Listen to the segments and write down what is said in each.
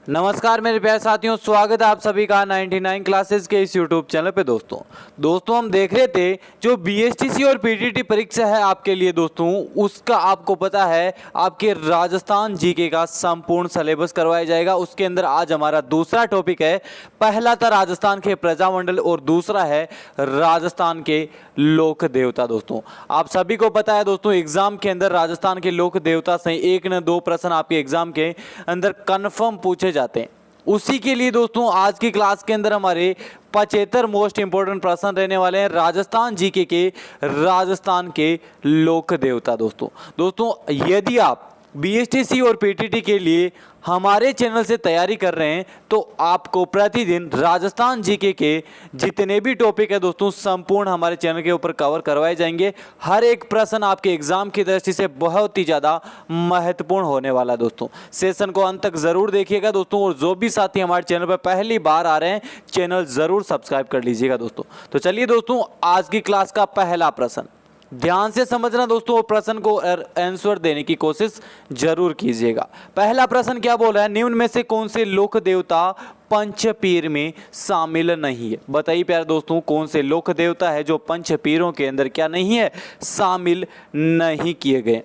नमस्कार मेरे प्यारे साथियों, स्वागत है आप सभी का 99 क्लासेस के इस यूट्यूब चैनल पे। दोस्तों हम देख रहे थे जो बीएसटीसी और पीटीटी परीक्षा है आपके लिए दोस्तों, उसका आपको पता है आपके राजस्थान जीके का संपूर्ण सिलेबस करवाया जाएगा। उसके अंदर आज हमारा दूसरा टॉपिक है, पहला था राजस्थान के प्रजामंडल और दूसरा है राजस्थान के लोक देवता। दोस्तों आप सभी को पता है दोस्तों, एग्जाम के अंदर राजस्थान के लोक देवता से एक न दो प्रश्न आपके एग्जाम के अंदर कन्फर्म पूछे जाते हैं। उसी के लिए दोस्तों आज की क्लास के अंदर हमारे 75 मोस्ट इंपोर्टेंट प्रश्न रहने वाले हैं राजस्थान जीके के, राजस्थान के लोक देवता। दोस्तों यदि आप बीएसटीसी और पीटीटी के लिए हमारे चैनल से तैयारी कर रहे हैं तो आपको प्रतिदिन राजस्थान जीके के जितने भी टॉपिक है दोस्तों, संपूर्ण हमारे चैनल के ऊपर कवर करवाए जाएंगे। हर एक प्रश्न आपके एग्जाम की दृष्टि से बहुत ही ज़्यादा महत्वपूर्ण होने वाला है दोस्तों। सेशन को अंत तक जरूर देखिएगा दोस्तों, और जो भी साथी हमारे चैनल पर पहली बार आ रहे हैं चैनल जरूर सब्सक्राइब कर लीजिएगा दोस्तों। तो चलिए दोस्तों, आज की क्लास का पहला प्रश्न ध्यान से समझना दोस्तों, और प्रश्न को आंसर देने की कोशिश जरूर कीजिएगा। पहला प्रश्न क्या बोल रहा है, निम्न में से कौन से लोक देवता पंचपीर में शामिल नहीं है? बताइए प्यारे दोस्तों, कौन से लोक देवता है जो पंचपीरों के अंदर क्या नहीं है, शामिल नहीं किए गए?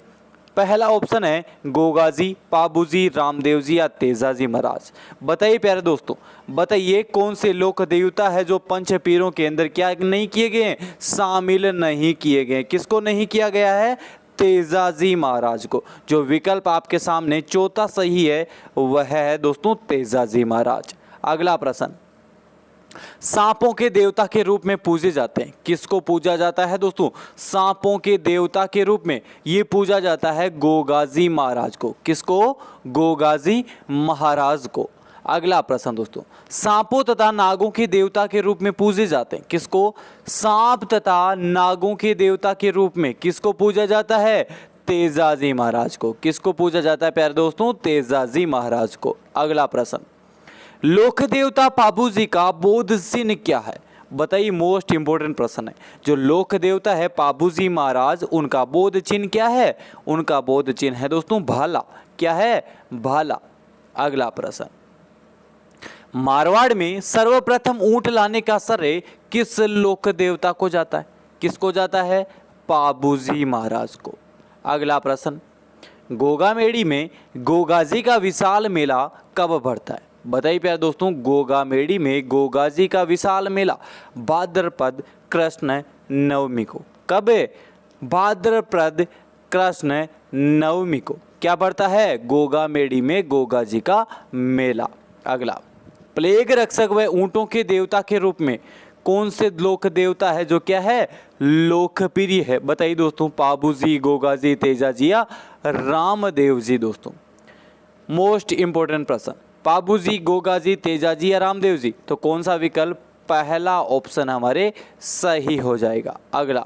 पहला ऑप्शन है गोगाजी, पाबूजी, रामदेव जी या तेजाजी महाराज। बताइए प्यारे दोस्तों, बताइए कौन से लोक देवता है जो पंचपीरों के अंदर क्या नहीं किए गए, शामिल नहीं किए गए? किसको नहीं किया गया है? तेजाजी महाराज को। जो विकल्प आपके सामने चौथा सही है वह है दोस्तों तेजाजी महाराज। अगला प्रश्न, सांपों के देवता के रूप में पूजे जाते हैं, किसको पूजा जाता है दोस्तों? सांपों के देवता के रूप में ये पूजा जाता है गोगाजी महाराज को। किसको? गोगाजी महाराज को। अगला प्रश्न दोस्तों, सांपों तथा नागों के देवता के रूप में पूजे जाते हैं, किसको? सांप तथा नागों के देवता के रूप में किसको पूजा जाता है? तेजाजी महाराज को। किसको पूजा जाता है प्यारे दोस्तों? तेजाजी महाराज को। अगला प्रश्न, लोक देवता पाबूजी का बोध चिन्ह क्या है? बताइए, मोस्ट इंपोर्टेंट प्रश्न है। जो लोक देवता है पाबूजी महाराज, उनका बोध चिन्ह क्या है? उनका बोध चिन्ह है दोस्तों भाला। क्या है? भाला। अगला प्रश्न, मारवाड़ में सर्वप्रथम ऊंट लाने का श्रेय किस लोक देवता को जाता है? किसको जाता है? पाबूजी महाराज को। अगला प्रश्न, गोगामेड़ी में गोगाजी का विशाल मेला कब भरता है? बताइए प्यारे दोस्तों, गोगामेड़ी में गोगाजी का विशाल मेला भाद्रपद कृष्ण नवमी को। कब? भाद्रपद कृष्ण नवमी को क्या बढ़ता है? गोगामेड़ी में गोगाजी का मेला। अगला, प्लेग रक्षक व ऊंटों के देवता के रूप में कौन से लोक देवता है जो क्या है, लोकप्रिय है? बताइए दोस्तों, पाबूजी, गोगाजी, तेजाजी या रामदेव जी? दोस्तों मोस्ट इंपोर्टेंट प्रश्न, पाबूजी, गोगाजी, तेजाजी या रामदेव जी? तो कौन सा विकल्प? पहला ऑप्शन हमारे सही हो जाएगा। अगला,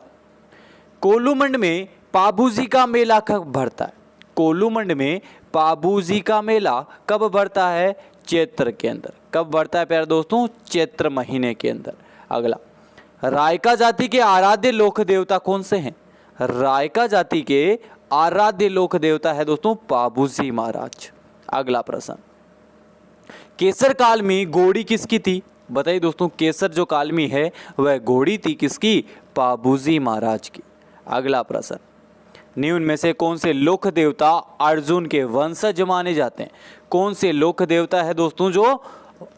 कोलूमंड में पाबूजी का मेला कब भरता है? कोलूमंड में पाबूजी का मेला कब भरता है? चैत्र के अंदर। कब भरता है प्यारे दोस्तों? चैत्र महीने के अंदर। अगला, रायका जाति के आराध्य लोक देवता कौन से हैं? रायका जाति के आराध्य लोक देवता है दोस्तों पाबूजी महाराज। अगला प्रश्न, केसर काल में घोड़ी किसकी थी? बताइए दोस्तों, केसर जो कालमी है वह घोड़ी थी किसकी? पाबूजी महाराज की। अगला प्रश्न, निम्न में से कौन से लोक देवता अर्जुन के वंशज माने जाते हैं? कौन से लोक देवता है दोस्तों जो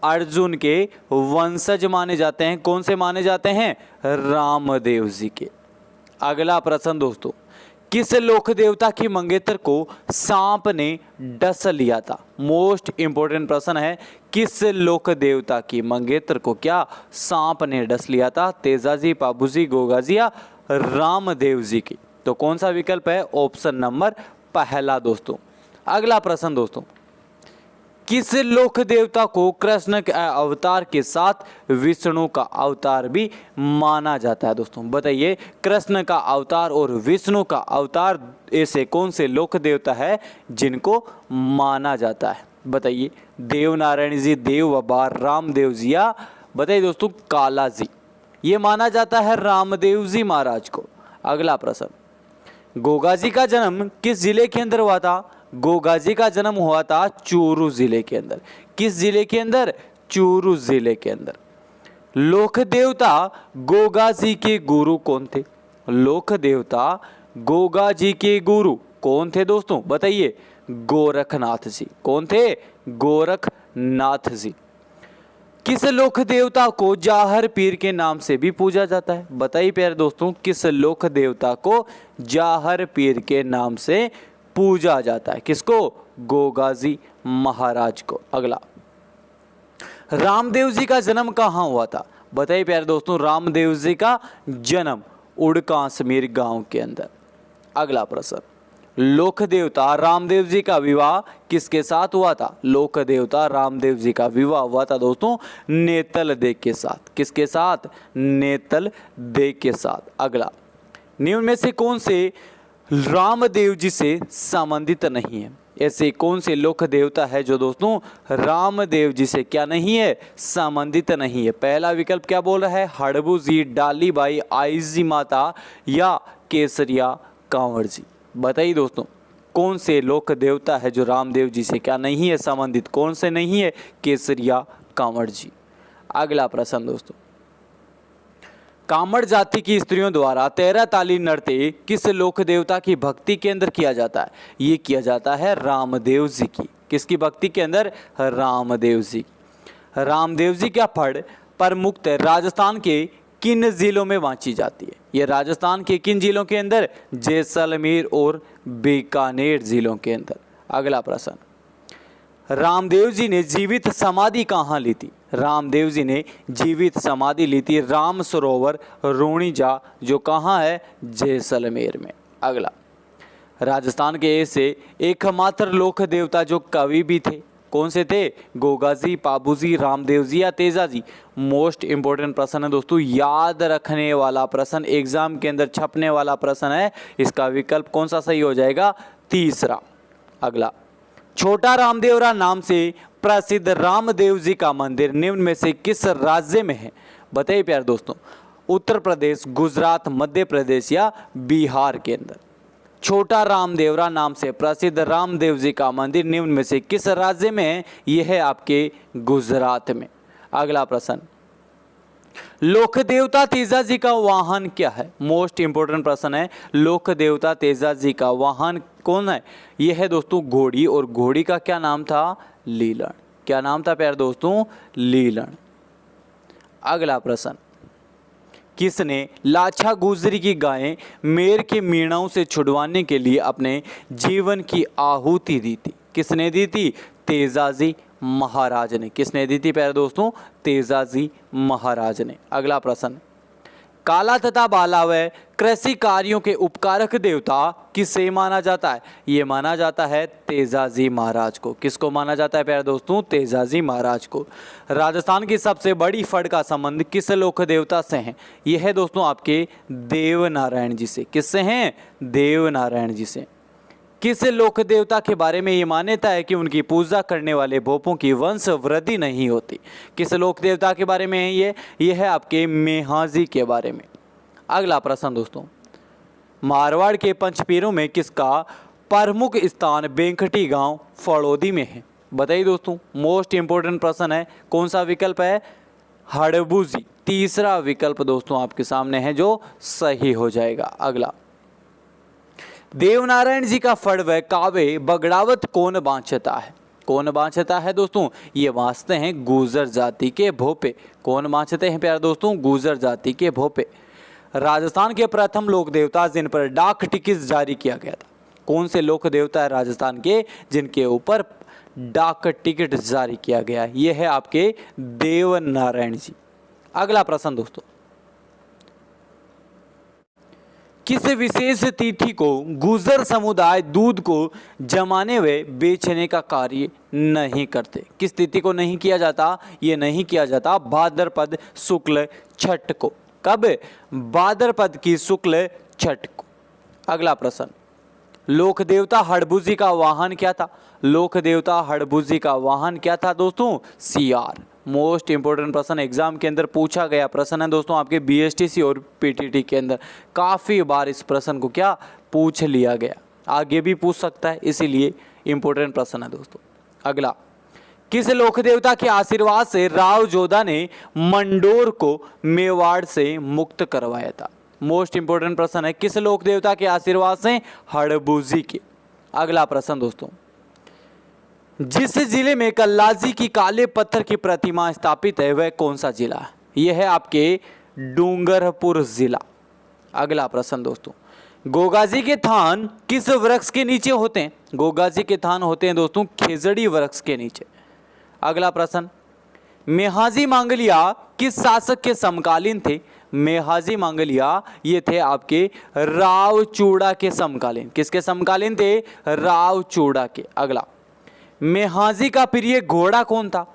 अर्जुन के वंशज माने जाते हैं? कौन से माने जाते हैं? रामदेव जी के। अगला प्रश्न दोस्तों, किस लोक देवता की मंगेतर को सांप ने डस लिया था? मोस्ट इंपोर्टेंट प्रश्न है, किस लोक देवता की मंगेतर को क्या सांप ने डस लिया था? तेजाजी, पाबूजी, गोगाजी या रामदेव जी की? तो कौन सा विकल्प है? ऑप्शन नंबर पहला दोस्तों। अगला प्रश्न दोस्तों, किस लोक देवता को कृष्ण के अवतार के साथ विष्णु का अवतार भी माना जाता है? दोस्तों बताइए, कृष्ण का अवतार और विष्णु का अवतार ऐसे कौन से लोक देवता है जिनको माना जाता है? बताइए, देवनारायण जी, देव बाबा, रामदेव जी या बताइए दोस्तों काला जी? ये माना जाता है रामदेव जी महाराज को। अगला प्रश्न, गोगाजी का जन्म किस जिले के अंदर हुआ था? गोगा जी का जन्म हुआ था चूरू जिले के अंदर। किस जिले के अंदर? चूरू जिले के अंदर। लोक देवता गोगा जी के गुरु कौन थे? लोक देवता गोगा जी के गुरु कौन थे दोस्तों? बताइए। गोरखनाथ जी। कौन थे? गोरखनाथ जी। किस लोक देवता को जाहर पीर के नाम से भी पूजा जाता है? बताइए प्यारे दोस्तों, किस लोक देवता को जाहर पीर के नाम से पूजा जाता है? किसको? गोगा जी महाराज को। अगला, रामदेव जी का जन्म कहाँ हुआ था? बताइए प्यारे दोस्तों, रामदेव जी का जन्म उड़कासमीर गांव के अंदर। अगला प्रश्न, लोक देवता रामदेव जी का विवाह किसके साथ हुआ था? लोक देवता रामदेव जी का विवाह हुआ था दोस्तों नेतल देव के साथ। किसके साथ? नेतल देव के साथ। अगला, निम्न में से कौन से रामदेव जी से संबंधित नहीं है? ऐसे कौन से लोक देवता है जो दोस्तों रामदेव जी से क्या नहीं है? संबंधित नहीं है। पहला विकल्प क्या बोल रहा है? हड़बू जी, डालीबाई, आईजी माता या केसरिया कांवर जी। बताइए दोस्तों, कौन से लोक देवता है जो रामदेव जी से क्या नहीं है संबंधित? कौन से नहीं है? केसरिया कांवर जी। अगला प्रश्न दोस्तों, कामड़ जाति की स्त्रियों द्वारा 13 ताली नृत्य किस लोक देवता की भक्ति के अंदर किया जाता है? ये किया जाता है रामदेव जी की। किसकी भक्ति के अंदर? रामदेव जी। रामदेव जी का फड़ प्रमुख राजस्थान के किन जिलों में बांची जाती है? ये राजस्थान के किन जिलों के अंदर? जैसलमेर और बीकानेर जिलों के अंदर। अगला प्रश्न, रामदेव जी ने जीवित समाधि कहाँ ली थी? रामदेव जी ने जीवित समाधि ली थी राम सरोवर रोणीजा, जो कहाँ है? जैसलमेर में। अगला, राजस्थान के ऐसे एकमात्र लोक देवता जो कवि भी थे, कौन से थे? गोगा जी, पाबू जी, रामदेव जी या तेजा जी? मोस्ट इंपॉर्टेंट प्रश्न है दोस्तों, याद रखने वाला प्रश्न, एग्जाम के अंदर छपने वाला प्रश्न है। इसका विकल्प कौन सा सही हो जाएगा? तीसरा। अगला, छोटा रामदेवरा नाम से प्रसिद्ध रामदेव जी का मंदिर निम्न में से किस राज्य में है? बताइए प्यारे दोस्तों, उत्तर प्रदेश, गुजरात, मध्य प्रदेश या बिहार के अंदर। छोटा रामदेवरा नाम से प्रसिद्ध रामदेव जी का मंदिर निम्न में से किस राज्य में है? यह है आपके गुजरात में। अगला प्रश्न, लोक देवता तेजा जी का वाहन क्या है? मोस्ट इंपोर्टेंट प्रश्न है। लोक देवता तेजा जी का वाहन कौन है? यह है दोस्तों घोड़ी, और घोड़ी का क्या नाम था? लीलन। क्या नाम था प्यारे दोस्तों? लीलन। अगला प्रश्न, किसने लाछा गुजरी की गायें मेर के मीणाओं से छुड़वाने के लिए अपने जीवन की आहुति दी थी? किसने दी थी? तेजाजी महाराज ने। किसने दी थी प्यारे दोस्तों? तेजाजी महाराज ने। अगला प्रश्न, काला तथा बालावय कृषि कार्यों के उपकारक देवता किसे माना जाता है? ये माना जाता है तेजाजी महाराज को। किसको माना जाता है प्यारे दोस्तों? तेजाजी महाराज को। राजस्थान की सबसे बड़ी फड़ का संबंध किस लोक देवता से है? यह है दोस्तों आपके देवनारायण जी से। किससे हैं? देवनारायण जी से। किस लोक देवता के बारे में ये मान्यता है कि उनकी पूजा करने वाले भोपों की वंश वृद्धि नहीं होती? किस लोक देवता के बारे में है ये है आपके मेहाजी के बारे में। अगला प्रश्न दोस्तों, मारवाड़ के पंचपीरों में किसका प्रमुख स्थान बेंकटी गांव फड़ौदी में है? बताइए दोस्तों, मोस्ट इंपोर्टेंट प्रश्न है। कौन सा विकल्प है? हड़बू जी। तीसरा विकल्प दोस्तों आपके सामने है जो सही हो जाएगा। अगला, देवनारायण जी का फड़ व कावे बगड़ावत कौन बांचता है? कौन बांचता है दोस्तों? ये बांचते हैं गुर्जर जाति के भोपे। कौन बांचते हैं प्यारे दोस्तों? गुर्जर जाति के भोपे। राजस्थान के प्रथम लोक देवता जिन पर डाक टिकट जारी किया गया था, कौन से लोक देवता है राजस्थान के जिनके ऊपर डाक टिकट जारी किया गया? ये है आपके देवनारायण जी। अगला प्रश्न दोस्तों, किस विशेष तिथि को गुर्जर समुदाय दूध को जमाने व बेचने का कार्य नहीं करते? किस तिथि को नहीं किया जाता? ये नहीं किया जाता भाद्रपद शुक्ल छठ को। कब? भाद्रपद की शुक्ल छठ को। अगला प्रश्न, लोक देवता हड़बूजी का वाहन क्या था? लोक देवता हड़बूजी का वाहन क्या था दोस्तों? सियार। मोस्ट इंपोर्टेंट प्रश्न, एग्जाम के अंदर पूछा गया प्रश्न है दोस्तों आपके बीएसटीसी और पीटीटी के अंदर। काफ़ी बार इस प्रश्न को क्या पूछ लिया गया, आगे भी पूछ सकता है, इसीलिए इंपॉर्टेंट प्रश्न है दोस्तों। अगला, किस लोक देवता के आशीर्वाद से राव जोधा ने मंडोर को मेवाड़ से मुक्त करवाया था? मोस्ट इंपोर्टेंट प्रश्न है, किस लोक देवता के आशीर्वाद से? हड़बूजी के। अगला प्रश्न दोस्तों, जिस जिले में कल्लाजी की काले पत्थर की प्रतिमा स्थापित है वह कौन सा जिला है? यह है आपके डूंगरपुर जिला। अगला प्रश्न दोस्तों, गोगाजी के थान किस वृक्ष के नीचे होते हैं? गोगाजी के थान होते हैं दोस्तों खेजड़ी वृक्ष के नीचे। अगला प्रश्न, मेहाजी मांगलिया किस शासक के समकालीन थे? मेहाजी मांगलिया ये थे आपके राव चूड़ा के समकालीन। किसके समकालीन थे? राव चूड़ा के। अगला, मेहाजी का प्रिय घोड़ा कौन था?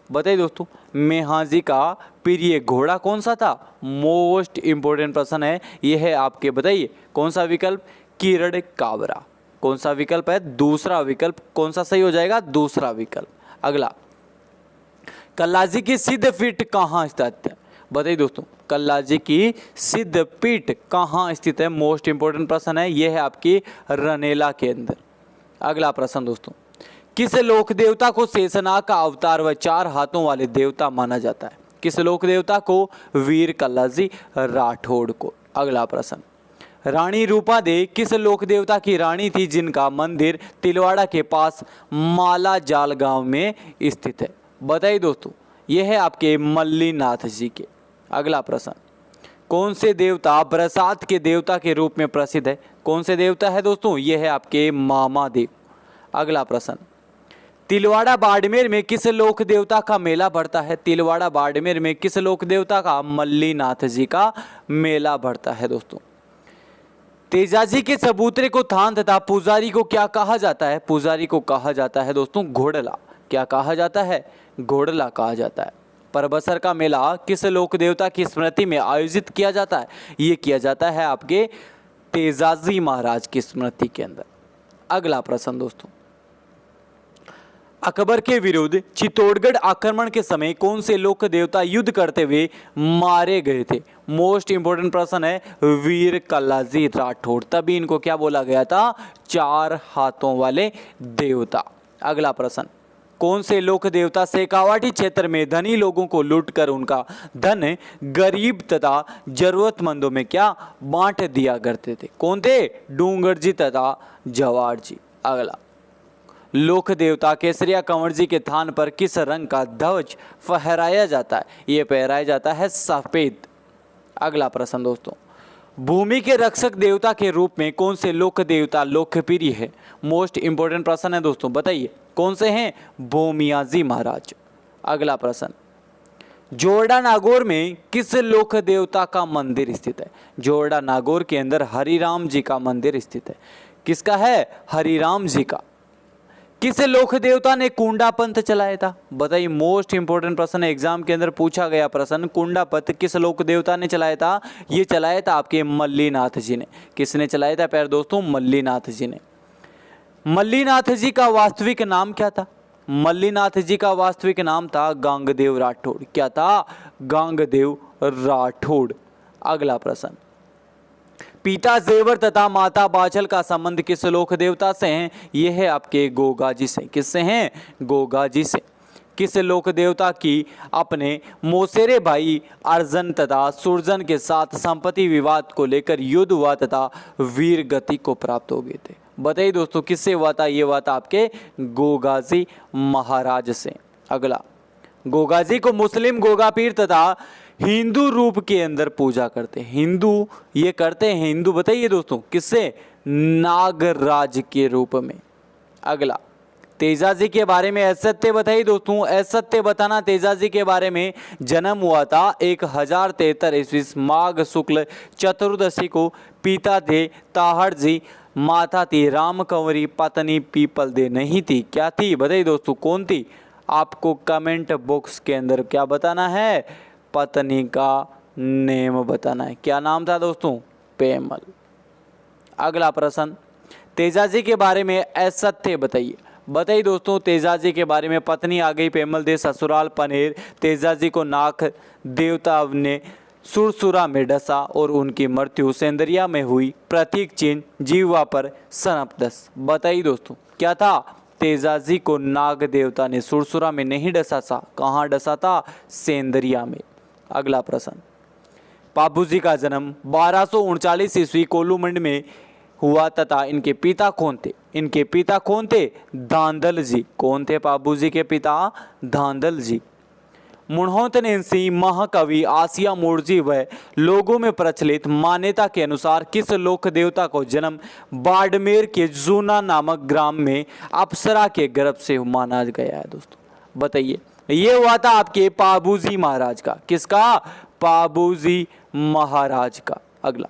बताइए दोस्तों, मेहाजी का प्रिय घोड़ा कौन सा था? मोस्ट इंपोर्टेंट प्रश्न है यह है आपके, बताइए कौन सा विकल्प? किरण काबरा। कौन सा विकल्प है? दूसरा विकल्प। कौन सा सही हो जाएगा? दूसरा विकल्प। अगला, कल्लाजी की सिद्ध पीठ कहाँ स्थित है? बताइए दोस्तों, कल्लाजी की सिद्ध पीठ कहाँ स्थित है? मोस्ट इंपोर्टेंट प्रश्न है यह है आपकी रनेला के अंदर। अगला प्रश्न दोस्तों, किस लोक देवता को शेषनाग का अवतार व 4 हाथों वाले देवता माना जाता है? किस लोक देवता को? वीर कल्लाजी राठौड़ को। अगला प्रश्न, रानी रूपा दे किस लोक देवता की रानी थी जिनका मंदिर तिलवाड़ा के पास मालाजाल गांव में स्थित है? बताइए दोस्तों, यह है आपके मल्लीनाथ जी के। अगला प्रश्न, कौन से देवता बरसात के देवता के रूप में प्रसिद्ध है? कौन से देवता है दोस्तों? यह है आपके मामादेव। अगला प्रश्न, तिलवाड़ा बाड़मेर में किस लोक देवता का मेला बढ़ता है? तिलवाड़ा बाड़मेर में किस लोक देवता का? मल्लीनाथ जी का मेला बढ़ता है दोस्तों। तेजाजी के चबूतरे को थान तथा पुजारी को क्या कहा जाता है? पुजारी को कहा जाता है दोस्तों घोड़ला। क्या कहा जाता है? घोड़ला कहा जाता है। परबसर का मेला किस लोक देवता की स्मृति में आयोजित किया जाता है? ये किया जाता है आपके तेजाजी महाराज की स्मृति के अंदर। अगला प्रश्न दोस्तों, अकबर के विरुद्ध चित्तौड़गढ़ आक्रमण के समय कौन से लोक देवता युद्ध करते हुए मारे गए थे? मोस्ट इंपोर्टेंट प्रश्न है, वीर कल्लाजी राठौड़। तभी इनको क्या बोला गया था? 4 हाथों वाले देवता। अगला प्रश्न, कौन से लोक देवता शेखावाटी क्षेत्र में धनी लोगों को लूटकर उनका धन गरीब तथा जरूरतमंदों में क्या बांट दिया करते थे? कौन थे? डूंगर जी तथा जवार जी। अगला, लोक देवता केसरिया कंवर जी के थान पर किस रंग का ध्वज फहराया जाता है? ये फहराया जाता है सफेद। अगला प्रश्न दोस्तों, भूमि के रक्षक देवता के रूप में कौन से लोक देवता लोकप्रिय है? मोस्ट इंपोर्टेंट प्रश्न है दोस्तों, बताइए कौन से हैं? भूमियाजी महाराज। अगला प्रश्न, जोरडा नागौर में किस लोक देवता का मंदिर स्थित है? जोरडा नागौर के अंदर हरिराम जी का मंदिर स्थित है। किसका है? हरिराम जी का। किस लोक देवता ने कुंडा पंथ चलाया था? बताइए, मोस्ट इंपोर्टेंट प्रश्न है, एग्जाम के अंदर पूछा गया प्रश्न। कुंडा पंथ किस लोक देवता ने चलाया था? ये चलाया था आपके मल्लीनाथ जी ने। किसने चलाया था प्यारे दोस्तों? मल्लीनाथ जी ने। मल्लीनाथ जी का वास्तविक नाम क्या था? मल्लीनाथ जी का वास्तविक नाम था गांगदेव राठौड़। क्या था? गांगदेव राठौड़। अगला प्रश्न, पिता जेवर तथा माता बाछल का संबंध किस लोक देवता से है? यह है आपके गोगाजी से। किससे हैं? गोगाजी से। किस लोक देवता की अपने मौसेरे भाई अर्जन तथा सुरजन के साथ संपत्ति विवाद को लेकर युद्ध हुआ तथा वीर गति को प्राप्त हो गए थे? बताइए दोस्तों, किससे हुआ था? ये हुआ था आपके गोगाजी महाराज से। अगला, गोगाजी को मुस्लिम गोगा पीर तथा हिंदू रूप के अंदर पूजा करते हैं। हिंदू ये करते हैं, हिंदू बताइए दोस्तों किससे? नागराज के रूप में। अगला, तेजाजी के बारे में असत्य बताइए दोस्तों। असत्य बताना, तेजाजी के बारे में जन्म हुआ था 1073 ईस्वी माघ शुक्ल चतुर्दशी को। पिता थे ताहड़ जी, माता थी राम कंवरी, पत्नी पीपल दे नहीं थी। क्या थी? बताइए दोस्तों कौन थी? आपको कमेंट बॉक्स के अंदर क्या बताना है? पत्नी का नेम बताना है। क्या नाम था दोस्तों? पेमल। अगला प्रश्न, तेजाजी के बारे में असत्य बताइए। बताइए दोस्तों, तेजाजी के बारे में पत्नी आ गई पेमल दे ससुराल पनेर, तेजाजी को नाक देवता ने सुरसुरा में डसा और उनकी मृत्यु सेंदरिया में हुई, प्रतीक चिन्ह जीवा पर सनप 10। बताइए दोस्तों क्या था? तेजाजी को नाग देवता ने सुरसुरा में नहीं डसा था, कहाँ डसा था? सेंदरिया में। अगला प्रश्न, पाबूजी का जन्म 1239 ईस्वी कोलूमंड में हुआ तथा इनके पिता कौन थे? इनके पिता कौन थे? धांधल जी। कौन थे पाबूजी के पिता? धांधल जी। मुन्होत्तनेसी महाकवि आसिया मूर्जी व लोगों में प्रचलित मान्यता के अनुसार किस लोक देवता को जन्म बाड़मेर के जूना नामक ग्राम में अप्सरा के गर्भ से माना गया है? दोस्तों बताइए, ये हुआ था आपके पाबूजी महाराज का। किसका? पाबूजी महाराज का। अगला,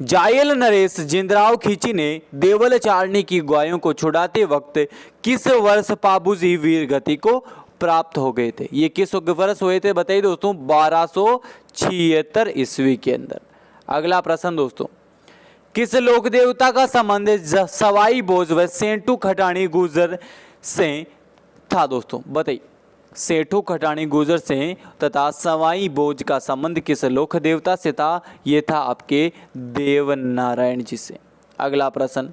जायल नरेश जिंदराव खींची ने देवल चारणी की गायों को छुड़ाते वक्त किस वर्ष पाबूजी वीर गति को प्राप्त हो गए थे? ये किस वर्ष हुए थे बताइए दोस्तों? 1276 ईस्वी के अंदर। अगला प्रश्न दोस्तों, किस लोक देवता का संबंध सवाई भोज व सेंटू खटाणी गुजर से था? दोस्तों बताइए, सेठू खटाणी गुजर से तथा सवाई भोज का संबंध किस लोक देवता से था? ये था आपके देवनारायण जी से। अगला प्रश्न,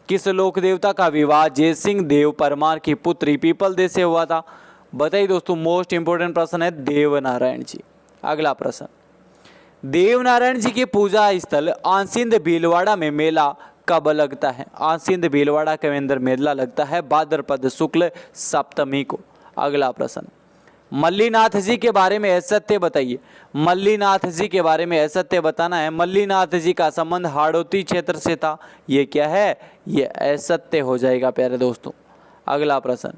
किस लोक देवता का विवाह जय सिंह देव परमार की पुत्री पीपल दे से हुआ था? बताइए दोस्तों, मोस्ट इंपोर्टेंट प्रश्न है, देवनारायण जी। अगला प्रश्न, देवनारायण जी के पूजा स्थल आंसिंद भीलवाड़ा में मेला कब लगता है? आंसिंद भीलवाड़ा के अंदर मेला लगता है भाद्रपद शुक्ल सप्तमी को। अगला प्रश्न, मल्लीनाथ जी के बारे में असत्य बताइए। मल्लीनाथ जी के बारे में असत्य बताना है। मल्लीनाथ जी का संबंध हाड़ौती क्षेत्र से था। ये क्या है? ये असत्य हो जाएगा प्यारे दोस्तों। अगला प्रश्न,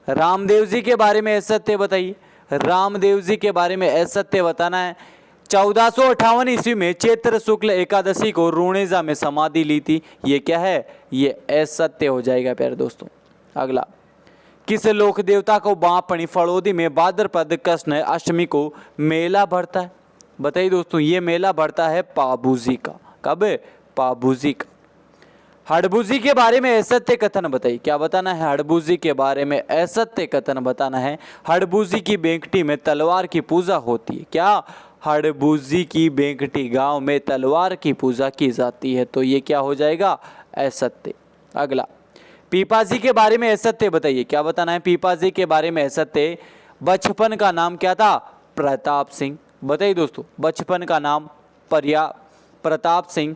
रामदेव जी के बारे में असत्य बताइए। रामदेव जी के बारे में असत्य बताना है। 1458 ईस्वी में चैत्र शुक्ल एकादशी को रूणेजा में समाधि ली थी। ये क्या है? ये असत्य हो जाएगा प्यारे दोस्तों। अगला, किस लोक देवता को बांपणी फड़ोदी में भाद्रपद कृष्ण अष्टमी को मेला भरता है? बताइए दोस्तों, ये मेला भरता है पाबूजी का। कब? पाबूजी का। हड़बूजी के बारे में असत्य कथन बताइए। क्या बताना है? हड़बूजी के बारे में असत्य कथन बताना है। हड़बूजी की बेंकटी में तलवार की पूजा होती है। क्या? हड़बूजी की बेंकटी गांव में तलवार की पूजा की जाती है। तो ये क्या हो जाएगा? असत्य। अगला, पीपाजी के बारे में असत्य बताइए। क्या बताना है? पीपाजी के बारे में असत्य, बचपन का नाम क्या था? प्रताप सिंह। बताइए दोस्तों, बचपन का नाम प्रताप सिंह।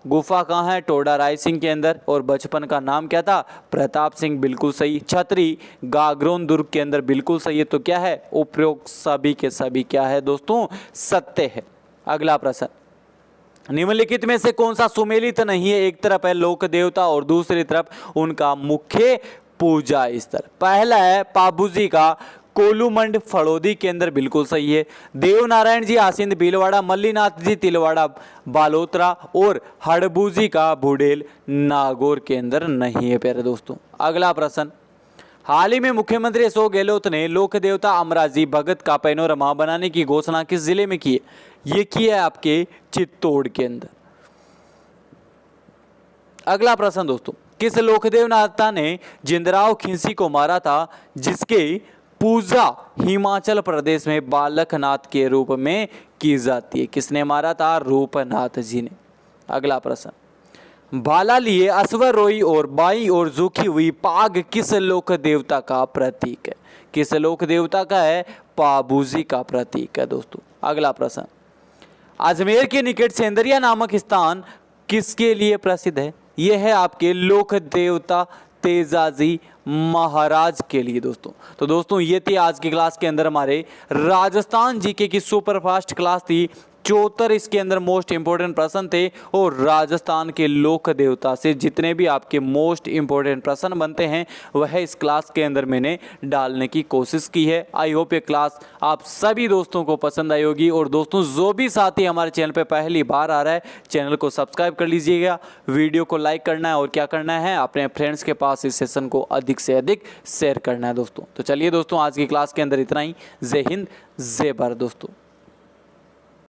गुफा कहाँ है? टोडा राय सिंह के अंदर। और बचपन का नाम क्या था? प्रताप सिंह। बिल्कुल सही। छतरी गागरोन दुर्ग के अंदर। बिल्कुल सही है। तो क्या है? उपरोक्त सभी के सभी क्या है दोस्तों? सत्य है। अगला प्रश्न, निम्नलिखित में से कौन सा सुमेलित नहीं है? एक तरफ है लोक देवता और दूसरी तरफ उनका मुख्य पूजा स्थल। पहला है पाबूजी का कोलूमंड फड़ोदी के अंदर। बिल्कुल सही है। देवनारायण जी आसिंद भीलवाड़ा, मल्लीनाथ जी तिलवाड़ा बालोतरा और हड़बूजी का बुडेल नागौर के अंदर नहीं है प्यारे दोस्तों। अगला प्रश्न, हाल ही में मुख्यमंत्री अशोक गहलोत ने लोक देवता अमराजी भगत का पैनोरमा बनाने की घोषणा किस जिले में की है? ये की है आपके चित्तौड़ के अंदर। अगला प्रश्न दोस्तों, किस लोकदेव नाथा ने जिंदराव खिंसी को मारा था जिसके पूजा हिमाचल प्रदेश में बालकनाथ के रूप में की जाती है? किसने मारा था? रूपनाथ जी ने। अगला प्रश्न, भाला लिए अश्वरोही और बाई और झुकी हुई पाग किस लोक देवता का प्रतीक है? किस लोक देवता का है? पाबूजी का प्रतीक है दोस्तों। अगला प्रश्न, अजमेर के निकट सेंदरिया नामक स्थान किसके लिए प्रसिद्ध है? यह है आपके लोक देवता तेजाजी महाराज के लिए दोस्तों। तो दोस्तों ये थी आज की क्लास के अंदर हमारे राजस्थान जीके की सुपरफास्ट क्लास थी। 74 इसके अंदर मोस्ट इंपोर्टेंट प्रश्न थे और राजस्थान के लोक देवता से जितने भी आपके मोस्ट इंपोर्टेंट प्रश्न बनते हैं वह इस क्लास के अंदर मैंने डालने की कोशिश की है। आई होप ये क्लास आप सभी दोस्तों को पसंद आई होगी। और दोस्तों जो भी साथी हमारे चैनल पे पहली बार आ रहा है चैनल को सब्सक्राइब कर लीजिएगा, वीडियो को लाइक करना है और क्या करना है अपने फ्रेंड्स के पास इस सेशन को अधिक से अधिक शेयर करना है दोस्तों। तो चलिए दोस्तों आज की क्लास के अंदर इतना ही। जय हिंद, जय भारत दोस्तों।